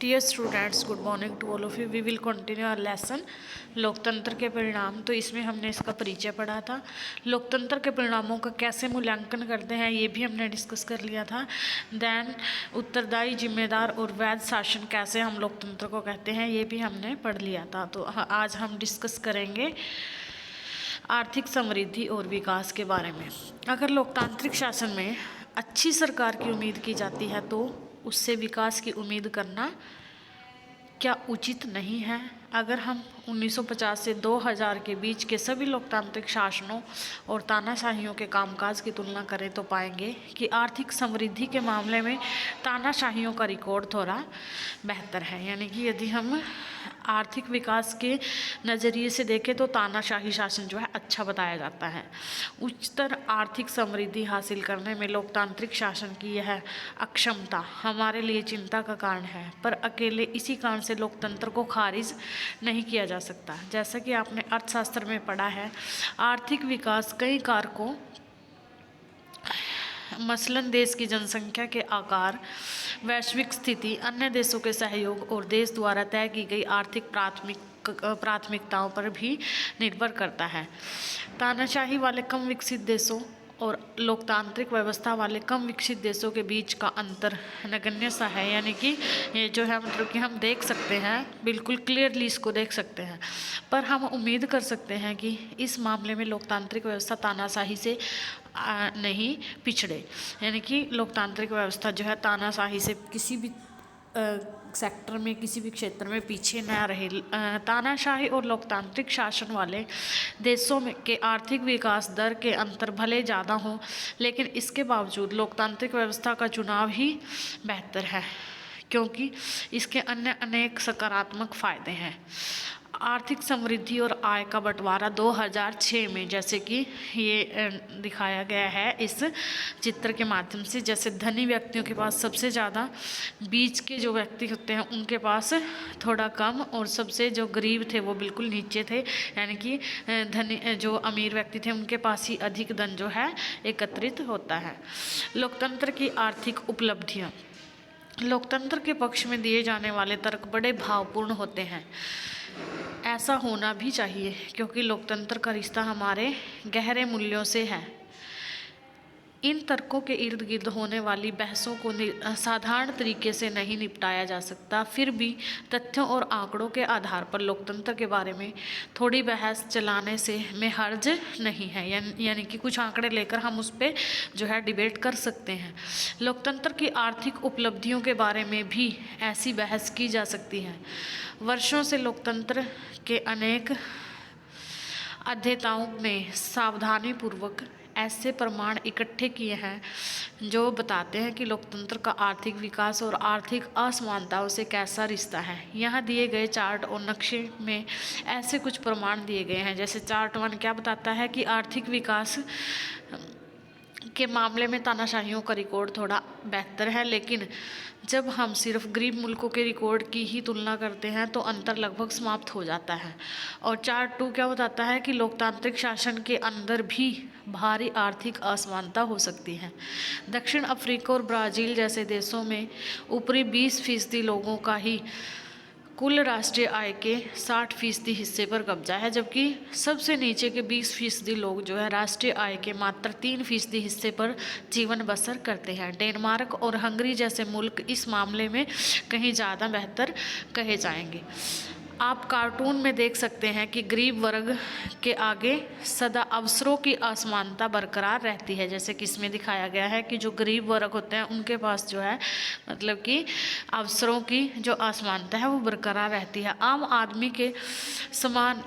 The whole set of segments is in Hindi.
Dear students, good morning to all of you. We will continue our lesson लोकतंत्र के परिणाम। तो इसमें हमने इसका परिचय पढ़ा था। लोकतंत्र के परिणामों का कैसे मूल्यांकन करते हैं ये भी हमने डिस्कस कर लिया था। देन उत्तरदायी, जिम्मेदार और वैध शासन कैसे हम लोकतंत्र को कहते हैं ये भी हमने पढ़ लिया था। तो आज हम डिस्कस करेंगे आर्थिक समृद्धि और विकास के बारे में। अगर लोकतांत्रिक शासन में अच्छी सरकार की उम्मीद की जाती है तो उससे विकास की उम्मीद करना क्या उचित नहीं है? अगर हम 1950 से 2000 के बीच के सभी लोकतांत्रिक शासनों और तानाशाहियों के कामकाज की तुलना करें तो पाएंगे कि आर्थिक समृद्धि के मामले में तानाशाहियों का रिकॉर्ड थोड़ा बेहतर है। यानी कि यदि हम आर्थिक विकास के नज़रिए से देखें तो तानाशाही शासन जो है अच्छा बताया जाता है। उच्चतर आर्थिक समृद्धि हासिल करने में लोकतांत्रिक शासन की यह अक्षमता हमारे लिए चिंता का कारण है, पर अकेले इसी कारण से लोकतंत्र को खारिज नहीं किया जा सकता। जैसा कि आपने अर्थशास्त्र में पढ़ा है, आर्थिक विकास कई कारकों मसलन देश की जनसंख्या के आकार, वैश्विक स्थिति, अन्य देशों के सहयोग और देश द्वारा तय की गई आर्थिक प्राथमिकताओं पर भी निर्भर करता है। तानाशाही वाले कम विकसित देशों और लोकतांत्रिक व्यवस्था वाले कम विकसित देशों के बीच का अंतर नगण्य सा है। यानी कि ये जो है मतलब कि हम देख सकते हैं, बिल्कुल क्लियरली इसको देख सकते हैं, पर हम उम्मीद कर सकते हैं कि इस मामले में लोकतांत्रिक व्यवस्था तानाशाही से नहीं पिछड़े। यानी कि लोकतांत्रिक व्यवस्था जो है तानाशाही से किसी भी सेक्टर में, किसी भी क्षेत्र में पीछे न रहे। तानाशाही और लोकतांत्रिक शासन वाले देशों में के आर्थिक विकास दर के अंतर भले ज़्यादा हों, लेकिन इसके बावजूद लोकतांत्रिक व्यवस्था का चुनाव ही बेहतर है, क्योंकि इसके अन्य अनेक सकारात्मक फ़ायदे हैं। आर्थिक समृद्धि और आय का बंटवारा 2006 में, जैसे कि ये दिखाया गया है इस चित्र के माध्यम से, जैसे धनी व्यक्तियों के पास सबसे ज़्यादा, बीच के जो व्यक्ति होते हैं उनके पास थोड़ा कम, और सबसे जो गरीब थे वो बिल्कुल नीचे थे। यानी कि धनी जो अमीर व्यक्ति थे उनके पास ही अधिक धन जो है एकत्रित होता है। लोकतंत्र की आर्थिक उपलब्धियाँ। लोकतंत्र के पक्ष में दिए जाने वाले तर्क बड़े भावपूर्ण होते हैं। ऐसा होना भी चाहिए, क्योंकि लोकतंत्र का रिश्ता हमारे गहरे मूल्यों से है। इन तर्कों के इर्द गिर्द होने वाली बहसों को साधारण तरीके से नहीं निपटाया जा सकता। फिर भी तथ्यों और आंकड़ों के आधार पर लोकतंत्र के बारे में थोड़ी बहस चलाने से में हर्ज नहीं है। यानी कि कुछ आंकड़े लेकर हम उस पर जो है डिबेट कर सकते हैं। लोकतंत्र की आर्थिक उपलब्धियों के बारे में भी ऐसी बहस की जा सकती है। वर्षों से लोकतंत्र के अनेक अध्येताओं ने सावधानीपूर्वक ऐसे प्रमाण इकट्ठे किए हैं जो बताते हैं कि लोकतंत्र का आर्थिक विकास और आर्थिक असमानताओं से कैसा रिश्ता है। यहाँ दिए गए चार्ट और नक्शे में ऐसे कुछ प्रमाण दिए गए हैं। जैसे चार्ट 1 क्या बताता है कि आर्थिक विकास के मामले में तानाशाहियों का रिकॉर्ड थोड़ा बेहतर है, लेकिन जब हम सिर्फ गरीब मुल्कों के रिकॉर्ड की ही तुलना करते हैं तो अंतर लगभग समाप्त हो जाता है। और चार्ट 2 क्या बताता है कि लोकतांत्रिक शासन के अंदर भी भारी आर्थिक असमानता हो सकती है। दक्षिण अफ्रीका और ब्राज़ील जैसे देशों में ऊपरी 20% लोगों का ही कुल राष्ट्रीय आय के 60% हिस्से पर कब्जा है, जबकि सबसे नीचे के 20% लोग जो है राष्ट्रीय आय के मात्र 3% हिस्से पर जीवन बसर करते हैं। डेनमार्क और हंगरी जैसे मुल्क इस मामले में कहीं ज़्यादा बेहतर कहे जाएंगे। आप कार्टून में देख सकते हैं कि गरीब वर्ग के आगे सदा अवसरों की असमानता बरकरार रहती है। जैसे कि इसमें दिखाया गया है कि जो गरीब वर्ग होते हैं उनके पास जो है मतलब कि अवसरों की जो असमानता है वो बरकरार रहती है। आम आदमी के समान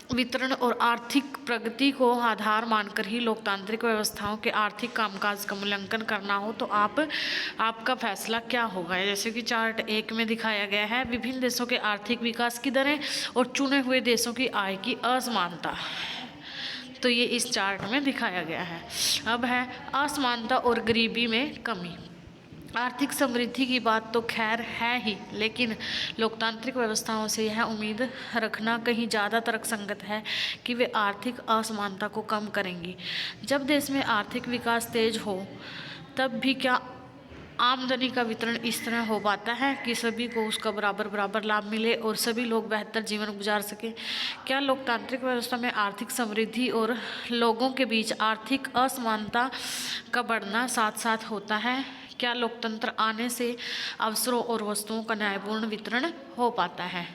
वितरण और आर्थिक प्रगति को आधार मानकर ही लोकतांत्रिक व्यवस्थाओं के आर्थिक कामकाज का मूल्यांकन करना हो तो आपका फैसला क्या होगा? जैसे कि चार्ट 1 में दिखाया गया है विभिन्न देशों के आर्थिक विकास की दरें और चुने हुए देशों की आय की असमानता। तो ये इस चार्ट में दिखाया गया है। अब है असमानता और गरीबी में कमी। आर्थिक समृद्धि की बात तो खैर है ही, लेकिन लोकतांत्रिक व्यवस्थाओं से यह उम्मीद रखना कहीं ज़्यादा तर्कसंगत है कि वे आर्थिक असमानता को कम करेंगी। जब देश में आर्थिक विकास तेज हो तब भी क्या आमदनी का वितरण इस तरह हो पाता है कि सभी को उसका बराबर बराबर लाभ मिले और सभी लोग बेहतर जीवन गुजार सकें। क्या लोकतांत्रिक व्यवस्था में आर्थिक समृद्धि और लोगों के बीच आर्थिक असमानता का बढ़ना साथ साथ होता है? क्या लोकतंत्र आने से अवसरों और वस्तुओं का न्यायपूर्ण वितरण हो पाता है?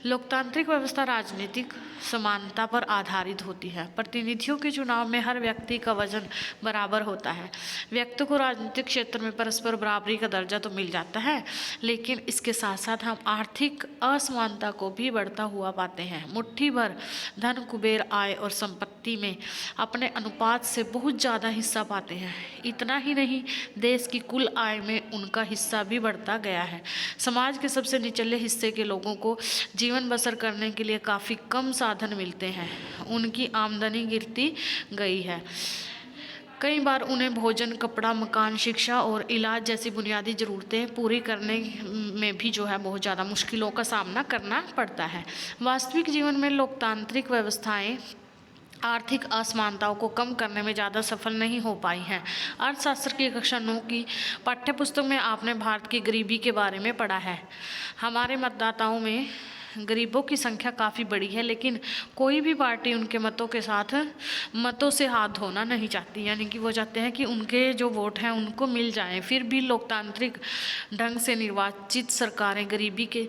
लोकतांत्रिक व्यवस्था राजनीतिक समानता पर आधारित होती है। प्रतिनिधियों के चुनाव में हर व्यक्ति का वजन बराबर होता है। व्यक्ति को राजनीतिक क्षेत्र में परस्पर बराबरी का दर्जा तो मिल जाता है, लेकिन इसके साथ साथ हम आर्थिक असमानता को भी बढ़ता हुआ पाते हैं। मुट्ठी भर धन कुबेर आय और संपत्ति में अपने अनुपात से बहुत ज़्यादा हिस्सा पाते हैं। इतना ही नहीं, देश की कुल आय में उनका हिस्सा भी बढ़ता गया है। समाज के सबसे निचले हिस्से के लोगों को जीवन बसर करने के लिए काफ़ी कम साधन मिलते हैं। उनकी आमदनी गिरती गई है। कई बार उन्हें भोजन, कपड़ा, मकान, शिक्षा और इलाज जैसी बुनियादी ज़रूरतें पूरी करने में भी जो है बहुत ज़्यादा मुश्किलों का सामना करना पड़ता है। वास्तविक जीवन में लोकतांत्रिक व्यवस्थाएं आर्थिक असमानताओं को कम करने में ज़्यादा सफल नहीं हो पाई हैं। अर्थशास्त्र की कक्षा 9 की पाठ्यपुस्तक में आपने भारत की गरीबी के बारे में पढ़ा है। हमारे मतदाताओं में गरीबों की संख्या काफ़ी बड़ी है, लेकिन कोई भी पार्टी उनके मतों से हाथ धोना नहीं चाहती। यानी कि वो चाहते हैं कि उनके जो वोट हैं उनको मिल जाएं। फिर भी लोकतांत्रिक ढंग से निर्वाचित सरकारें गरीबी के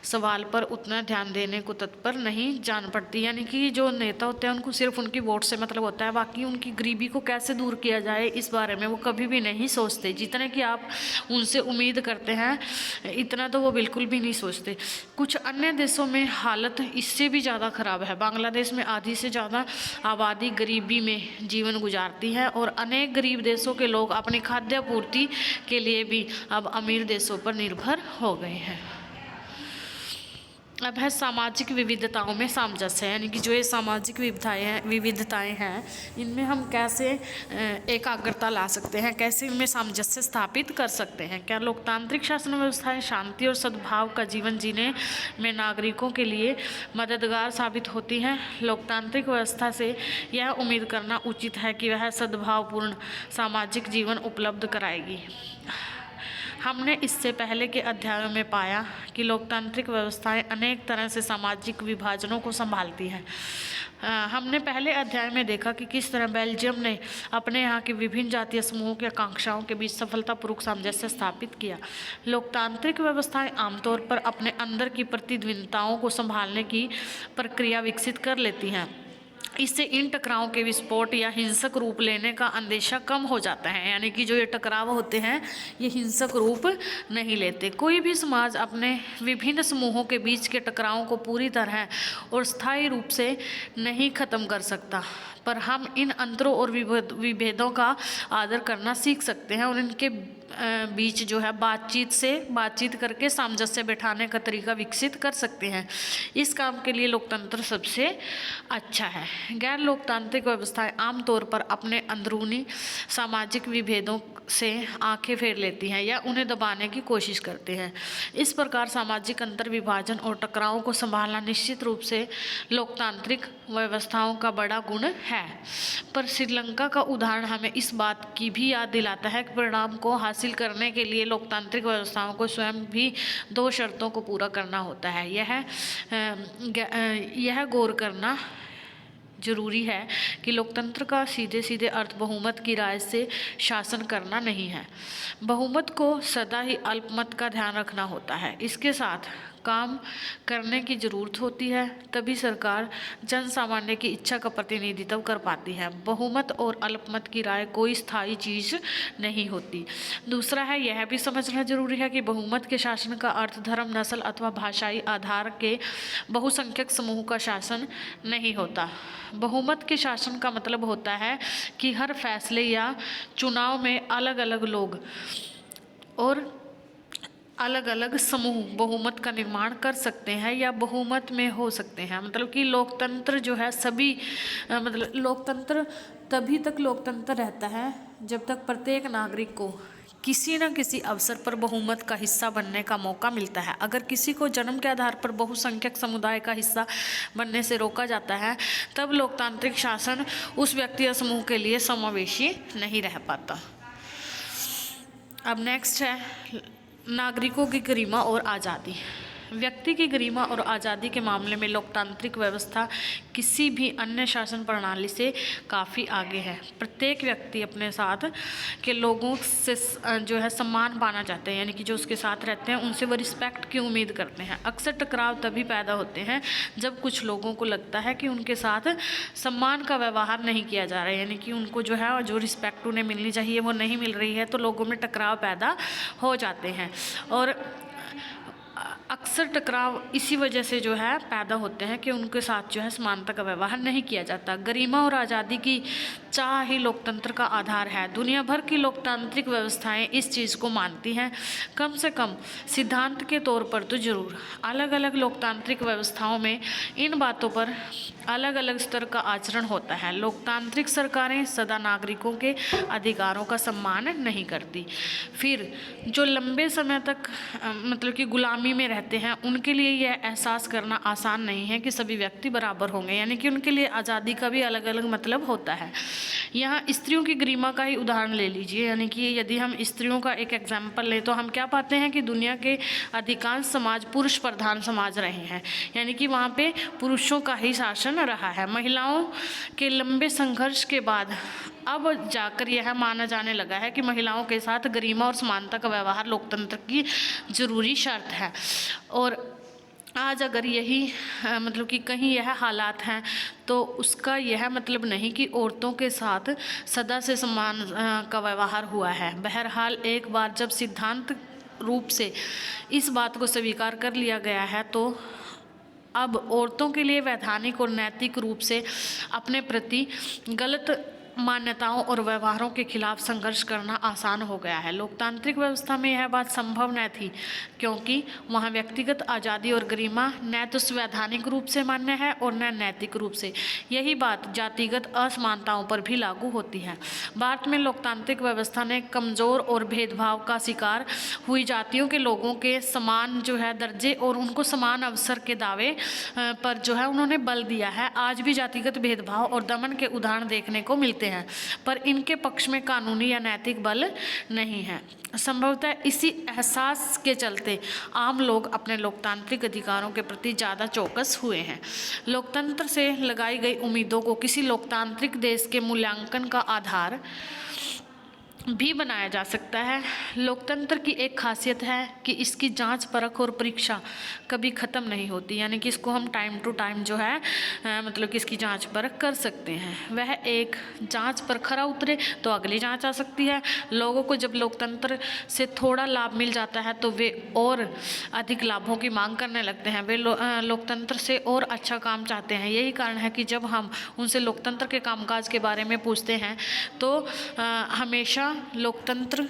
सवाल पर उतना ध्यान देने को तत्पर नहीं जान पड़ती। यानी कि जो नेता होते हैं उनको सिर्फ उनकी वोट से मतलब होता है, बाकी उनकी गरीबी को कैसे दूर किया जाए इस बारे में वो कभी भी नहीं सोचते। जितने कि आप उनसे उम्मीद करते हैं इतना तो वो बिल्कुल भी नहीं सोचते। कुछ अन्य देशों में हालत इससे भी ज़्यादा खराब है। बांग्लादेश में आधी से ज़्यादा आबादी गरीबी में जीवन गुजारती है और अनेक गरीब देशों के लोग अपनी खाद्य पूर्ति के लिए भी अब अमीर देशों पर निर्भर हो गए हैं। अब है सामाजिक विविधताओं में सामंजस्य, यानी कि जो ये सामाजिक विविधताएं हैं इनमें हम कैसे एकाग्रता ला सकते हैं, कैसे इनमें सामंजस्य स्थापित कर सकते हैं। क्या लोकतांत्रिक शासन व्यवस्थाएं शांति और सद्भाव का जीवन जीने में नागरिकों के लिए मददगार साबित होती हैं? लोकतांत्रिक व्यवस्था से यह उम्मीद करना उचित है कि वह सद्भावपूर्ण सामाजिक जीवन उपलब्ध कराएगी। हमने इससे पहले के अध्यायों में पाया कि लोकतांत्रिक व्यवस्थाएं अनेक तरह से सामाजिक विभाजनों को संभालती हैं। हमने पहले अध्याय में देखा कि किस तरह बेल्जियम ने अपने यहाँ के विभिन्न जातीय समूहों की आकांक्षाओं के बीच सफलतापूर्वक सामंजस्य स्थापित किया। लोकतांत्रिक व्यवस्थाएं आमतौर पर अपने अंदर की प्रतिद्वंद्विताओं को संभालने की प्रक्रिया विकसित कर लेती हैं। इससे इन टकरावों के विस्फोट या हिंसक रूप लेने का अंदेशा कम हो जाता है। यानी कि जो ये टकराव होते हैं ये हिंसक रूप नहीं लेते। कोई भी समाज अपने विभिन्न समूहों के बीच के टकरावों को पूरी तरह और स्थायी रूप से नहीं खत्म कर सकता, पर हम इन अंतरों और विभेदों का आदर करना सीख सकते हैं और इनके बीच जो है बातचीत करके सामंजस्य बैठाने का तरीका विकसित कर सकते हैं। इस काम के लिए लोकतंत्र सबसे अच्छा है। गैर लोकतांत्रिक व्यवस्थाएं आमतौर पर अपने अंदरूनी सामाजिक विभेदों से आंखें फेर लेती हैं या उन्हें दबाने की कोशिश करते हैं। इस प्रकार सामाजिक अंतर विभाजन और टकरावों को संभालना निश्चित रूप से लोकतांत्रिक व्यवस्थाओं का बड़ा गुण है। पर श्रीलंका का उदाहरण हमें इस बात की भी याद दिलाता है कि परिणाम को हासिल करने के लिए लोकतांत्रिक व्यवस्थाओं को स्वयं भी 2 शर्तों को पूरा करना होता है। यह गौर करना जरूरी है कि लोकतंत्र का सीधे सीधे अर्थ बहुमत की राय से शासन करना नहीं है। बहुमत को सदा ही अल्पमत का ध्यान रखना होता है। इसके साथ काम करने की जरूरत होती है, तभी सरकार जन सामान्य की इच्छा का प्रतिनिधित्व कर पाती है। बहुमत और अल्पमत की राय कोई स्थायी चीज़ नहीं होती। दूसरा है, यह भी समझना जरूरी है कि बहुमत के शासन का अर्थ धर्म, नस्ल अथवा भाषाई आधार के बहुसंख्यक समूह का शासन नहीं होता। बहुमत के शासन का मतलब होता है कि हर फैसले या चुनाव में अलग अलग लोग और अलग अलग समूह बहुमत का निर्माण कर सकते हैं या बहुमत में हो सकते हैं। मतलब कि लोकतंत्र जो है लोकतंत्र तभी तक लोकतंत्र रहता है जब तक प्रत्येक नागरिक को किसी न किसी अवसर पर बहुमत का हिस्सा बनने का मौका मिलता है। अगर किसी को जन्म के आधार पर बहुसंख्यक समुदाय का हिस्सा बनने से रोका जाता है, तब लोकतांत्रिक शासन उस व्यक्ति या समूह के लिए समावेशी नहीं रह पाता। अब नेक्स्ट है नागरिकों की गरिमा और आज़ादी। व्यक्ति की गरिमा और आज़ादी के मामले में लोकतांत्रिक व्यवस्था किसी भी अन्य शासन प्रणाली से काफ़ी आगे है। प्रत्येक व्यक्ति अपने साथ के लोगों से जो है सम्मान पाना चाहते हैं, यानी कि जो उसके साथ रहते हैं उनसे वो रिस्पेक्ट की उम्मीद करते हैं। अक्सर टकराव तभी पैदा होते हैं जब कुछ लोगों को लगता है कि उनके साथ सम्मान का व्यवहार नहीं किया जा रहा है, यानी कि उनको जो है जो रिस्पेक्ट उन्हें मिलनी चाहिए वो नहीं मिल रही है, तो लोगों में टकराव पैदा हो जाते हैं। और अक्सर टकराव इसी वजह से जो है पैदा होते हैं कि उनके साथ जो है समानता का व्यवहार नहीं किया जाता। गरिमा और आज़ादी की चाह ही लोकतंत्र का आधार है। दुनिया भर की लोकतांत्रिक व्यवस्थाएं इस चीज़ को मानती हैं, कम से कम सिद्धांत के तौर पर तो जरूर। अलग अलग लोकतांत्रिक व्यवस्थाओं में इन बातों पर अलग अलग स्तर का आचरण होता है। लोकतांत्रिक सरकारें सदा नागरिकों के अधिकारों का सम्मान नहीं करती। फिर जो लंबे समय तक मतलब कि गुलामी में रहते हैं उनके लिए यह एहसास करना आसान नहीं है कि सभी व्यक्ति बराबर होंगे, यानी कि उनके लिए आज़ादी का भी अलग अलग मतलब होता है। यहाँ स्त्रियों की गरिमा का ही उदाहरण ले लीजिए, यानी कि यदि हम स्त्रियों का एक एग्जाम्पल लें तो हम क्या पाते हैं कि दुनिया के अधिकांश समाज पुरुष प्रधान समाज रहे हैं, यानी कि वहाँ पे पुरुषों का ही शासन रहा है। महिलाओं के लंबे संघर्ष के बाद अब जाकर यह माना जाने लगा है कि महिलाओं के साथ गरिमा और समानता का व्यवहार लोकतंत्र की जरूरी शर्त है। और आज अगर यही मतलब कि कहीं यह हालात हैं तो उसका यह मतलब नहीं कि औरतों के साथ सदा से समान का व्यवहार हुआ है। बहरहाल एक बार जब सिद्धांत रूप से इस बात को स्वीकार कर लिया गया है तो अब औरतों के लिए वैधानिक और नैतिक रूप से अपने प्रति गलत मान्यताओं और व्यवहारों के खिलाफ संघर्ष करना आसान हो गया है। लोकतांत्रिक व्यवस्था में यह बात संभव न थी क्योंकि वहाँ व्यक्तिगत आज़ादी और गरिमा न तो संवैधानिक रूप से मान्य है और न नैतिक रूप से। यही बात जातिगत असमानताओं पर भी लागू होती है। भारत में लोकतांत्रिक व्यवस्था ने कमज़ोर और भेदभाव का शिकार हुई जातियों के लोगों के समान जो है दर्जे और उनको समान अवसर के दावे पर जो है उन्होंने बल दिया है। आज भी जातिगत भेदभाव और दमन के उदाहरण देखने को मिलते हैं, पर इनके पक्ष में कानूनी या नैतिक बल नहीं है। संभवतः इसी एहसास के चलते आम लोग अपने लोकतांत्रिक अधिकारों के प्रति ज़्यादा चौकस हुए हैं। लोकतंत्र से लगाई गई उम्मीदों को किसी लोकतांत्रिक देश के मूल्यांकन का आधार भी बनाया जा सकता है। लोकतंत्र की एक खासियत है कि इसकी जांच परख और परीक्षा कभी ख़त्म नहीं होती, यानी कि इसको हम टाइम टू टाइम जो है मतलब कि इसकी जांच परख कर सकते हैं। वह एक जांच पर खरा उतरे तो अगली जांच आ सकती है। लोगों को जब लोकतंत्र से थोड़ा लाभ मिल जाता है तो वे और अधिक लाभों की मांग करने लगते हैं। वे लोकतंत्र से और अच्छा काम चाहते हैं। यही कारण है कि जब हम उनसे लोकतंत्र के कामकाज के बारे में पूछते हैं तो हमेशा लोकतंत्र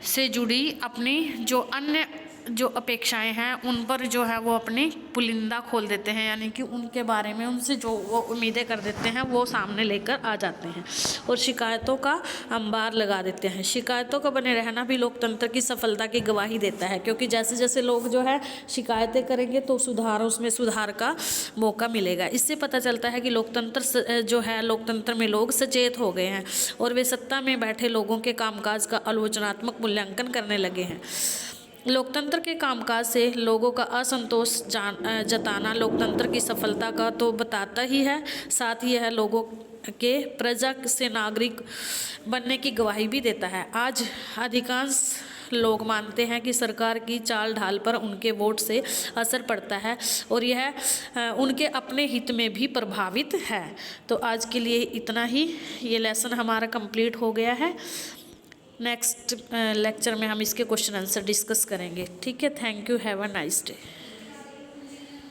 से जुड़ी अपनी जो अन्य जो अपेक्षाएं हैं उन पर जो है वो अपनी पुलिंदा खोल देते हैं, यानी कि उनके बारे में उनसे जो वो उम्मीदें कर देते हैं वो सामने लेकर आ जाते हैं और शिकायतों का अंबार लगा देते हैं। शिकायतों का बने रहना भी लोकतंत्र की सफलता की गवाही देता है, क्योंकि जैसे जैसे लोग जो है शिकायतें करेंगे तो उसमें सुधार का मौका मिलेगा। इससे पता चलता है कि लोकतंत्र जो है लोकतंत्र में लोग सचेत हो गए हैं और वे सत्ता में बैठे लोगों के कामकाज का आलोचनात्मक मूल्यांकन करने लगे हैं। लोकतंत्र के कामकाज से लोगों का असंतोष जताना लोकतंत्र की सफलता का तो बताता ही है, साथ ही यह लोगों के प्रजा से नागरिक बनने की गवाही भी देता है। आज अधिकांश लोग मानते हैं कि सरकार की चाल ढाल पर उनके वोट से असर पड़ता है और यह उनके अपने हित में भी प्रभावित है। तो आज के लिए इतना ही, ये लेसन हमारा कंप्लीट हो गया है। नेक्स्ट लेक्चर में हम इसके क्वेश्चन आंसर डिस्कस करेंगे। ठीक है, thank you, have a nice day.